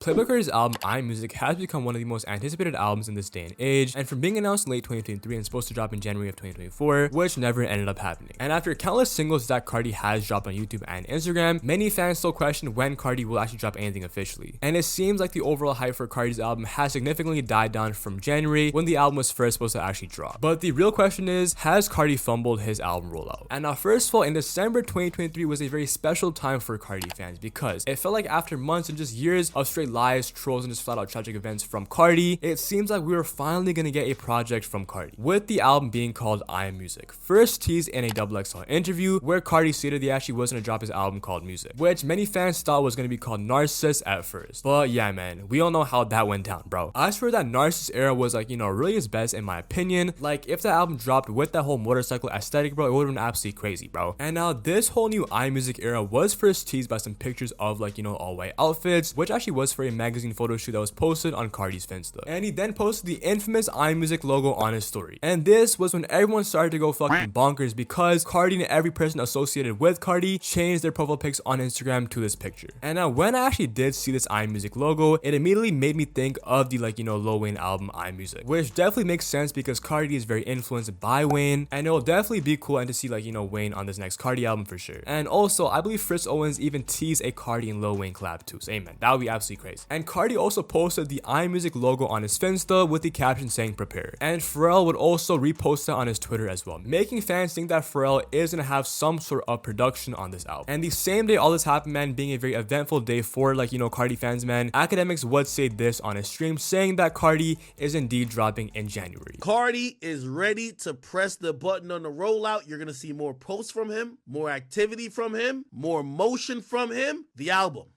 Playboi Carti's album iMusic has become one of the most anticipated albums in this day and age, and from being announced in late 2023 and supposed to drop in January of 2024, which never ended up happening. And after countless singles that Carti has dropped on YouTube and Instagram, many fans still question when Carti will actually drop anything officially. And it seems like the overall hype for Carti's album has significantly died down from January when the album was first supposed to actually drop. But the real question is, has Carti fumbled his album rollout? And now first of all, in December 2023 was a very special time for Carti fans because it felt like after months and just years of straight lies, trolls, and just flat out tragic events from Carti, it seems like we were finally gonna get a project from Carti, with the album being called iMusic. First teased in a XXL interview where Carti stated he actually was gonna drop his album called Music, which many fans thought was gonna be called Narcissus at first. But yeah, man, we all know how that went down, bro. I swear that Narcissus era was like, really his best in my opinion. Like, if the album dropped with that whole motorcycle aesthetic, bro, it would have been absolutely crazy, bro. And now this whole new iMusic era was first teased by some pictures of like, all white outfits, which actually was for a magazine photo shoot that was posted on Carti's Finsta. And he then posted the infamous iMusic logo on his story. And this was when everyone started to go fucking bonkers because Carti and every person associated with Carti changed their profile pics on Instagram to this picture. And now when I actually did see this iMusic logo, it immediately made me think of the Lil Wayne album iMusic, which definitely makes sense because Carti is very influenced by Wayne, and it'll definitely be cool and to see Wayne on this next Carti album for sure. And also, I believe Fritz Owens even teased a Carti and Lil Wayne collab too, so amen, that would be absolutely crazy. And Carti also posted the iMusic logo on his Finsta with the caption saying prepare. And Pharrell would also repost it on his Twitter as well, making fans think that Pharrell is gonna have some sort of production on this album. And the same day all this happened, man, being a very eventful day for Carti fans, man, Academics would say this on his stream, saying that Carti is indeed dropping in January. Carti is ready to press the button on the rollout. You're gonna see more posts from him, more activity from him, more motion from him. The album,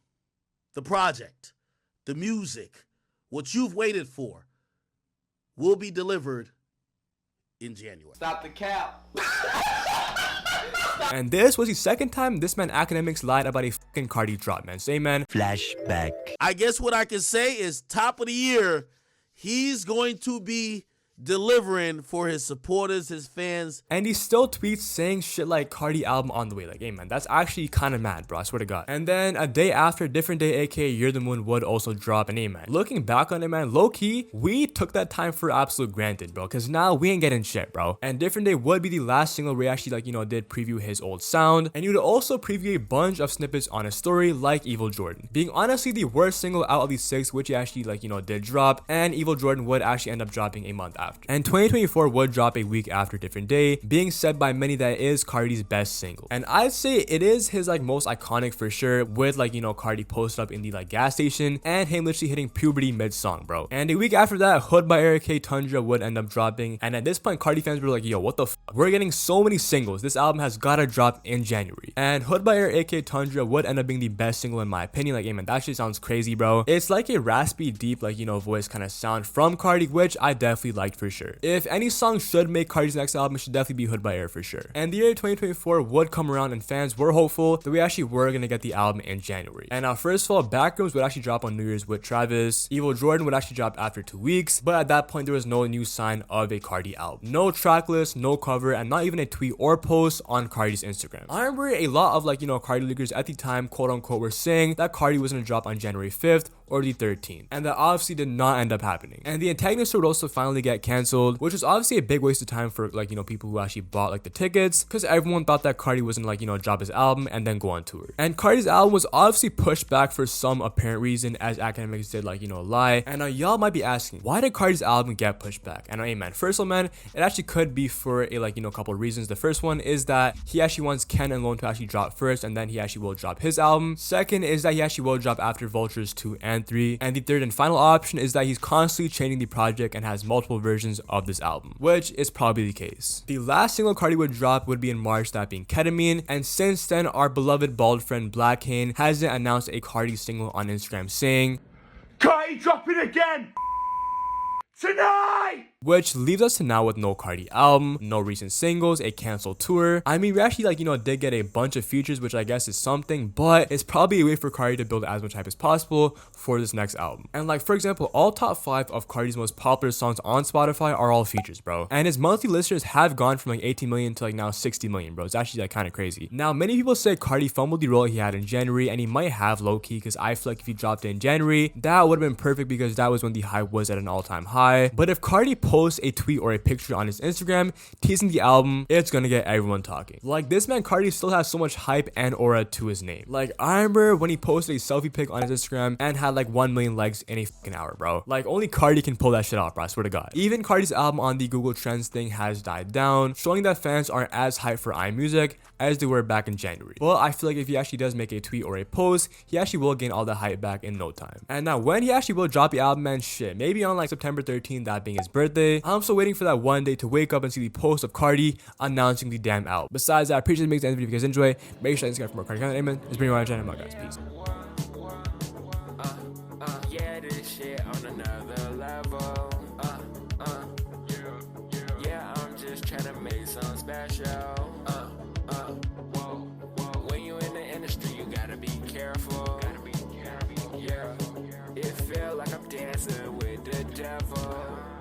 the project, the music, what you've waited for, will be delivered in January. Stop the cap. And this was the second time this man Academics lied about a fucking Carti drop, man. Say, man. Flashback. I guess what I can say is top of the year, he's going to be delivering for his supporters, his fans. And he still tweets saying shit like Carti album on the way. Like, hey man, that's actually kind of mad, bro, I swear to God. And then a day after, Different Day aka You're the Moon would also drop an man. Looking back on it, man, low-key, we took that time for absolute granted, bro, because now we ain't getting shit, bro. And Different Day would be the last single where he actually did preview his old sound, and he would also preview a bunch of snippets on his story like Evil Jordan, being honestly the worst single out of these 6, which he actually did drop, and Evil Jordan would actually end up dropping a month after. And 2024 would drop a week after Different Day, being said by many that it is Carti's best single. And I'd say it is his most iconic for sure, with Carti posted up in the gas station and him literally hitting puberty mid-song, bro. And a week after that, Hood by Eric K. Tundra would end up dropping, and at this point Carti fans were like, yo, what the f? We're getting so many singles, this album has gotta drop in January. And Hood by Eric K. Tundra would end up being the best single in my opinion. Like, hey man, that shit sounds crazy, bro. It's like a raspy, deep voice kind of sound from Carti, which I definitely liked for sure. If any song should make Carti's next album, it should definitely be Hood by Air for sure. And the year 2024 would come around and fans were hopeful that we actually were gonna get the album in January. And now first of all, Backrooms would actually drop on New Year's with Travis. Evil Jordan would actually drop after 2 weeks, but at that point there was no new sign of a Carti album. No track list, no cover, and not even a tweet or post on Carti's Instagram. I remember a lot of Carti leakers at the time, quote unquote, were saying that Carti was gonna drop on January 5th or the 13th, and that obviously did not end up happening. And the Antagonist would also finally get cancelled, which was obviously a big waste of time for people who actually bought the tickets, because everyone thought that Carti was gonna drop his album and then go on tour. And Carti's album was obviously pushed back for some apparent reason, as Academics did lie. And now y'all might be asking, why did Carti's album get pushed back? And hey man, first of all, man, it actually could be for a couple of reasons. The first one is that he actually wants Ken and Lone to actually drop first, and then he actually will drop his album. Second is that he actually will drop after Vultures 2 and 3. And the third and final option is that he's constantly changing the project and has multiple versions of this album, which is probably the case. The last single Carti would drop would be in March, that being Ketamine, and since then our beloved bald friend Black Kane hasn't announced a Carti single on Instagram saying, Carti dropping again tonight. Which leaves us to now with no Carti album, no recent singles, a canceled tour. I mean, we actually like, did get a bunch of features, which I guess is something, but it's probably a way for Carti to build as much hype as possible for this next album. And like, for example, all top 5 of Carti's most popular songs on Spotify are all features, bro. And his monthly listeners have gone from like 18 million to like now 60 million, bro. It's actually like kind of crazy. Now, many people say Carti fumbled the role he had in January, and he might have Lowkey, because I feel like if he dropped it in January, that would have been perfect because that was when the hype was at an all-time high. But if Carti posts a tweet or a picture on his Instagram teasing the album, it's gonna get everyone talking. Like, this man Carti still has so much hype and aura to his name. Like, I remember when he posted a selfie pic on his Instagram and had like 1 million likes in a fucking hour, bro. Like, only Carti can pull that shit off, bro. I swear to God. Even Carti's album on the Google Trends thing has died down, showing that fans aren't as hyped for iMusic as they were back in January. But I feel like if he actually does make a tweet or a post, he actually will gain all the hype back in no time. And now when he actually will drop the album, man, shit, maybe on like September 13th, that being his birthday, I'm still waiting for that one day to wake up and see the post of Carti announcing the damn album. Besides that, I appreciate the make the end video. If you guys enjoy, make sure to subscribe for more Carti content. Amen. It's been your channel, guys. Peace. Yeah, this shit on another level. Yeah, I'm just trying to make something special. When you in the industry, you gotta be careful. Yeah, it feel like I'm dancing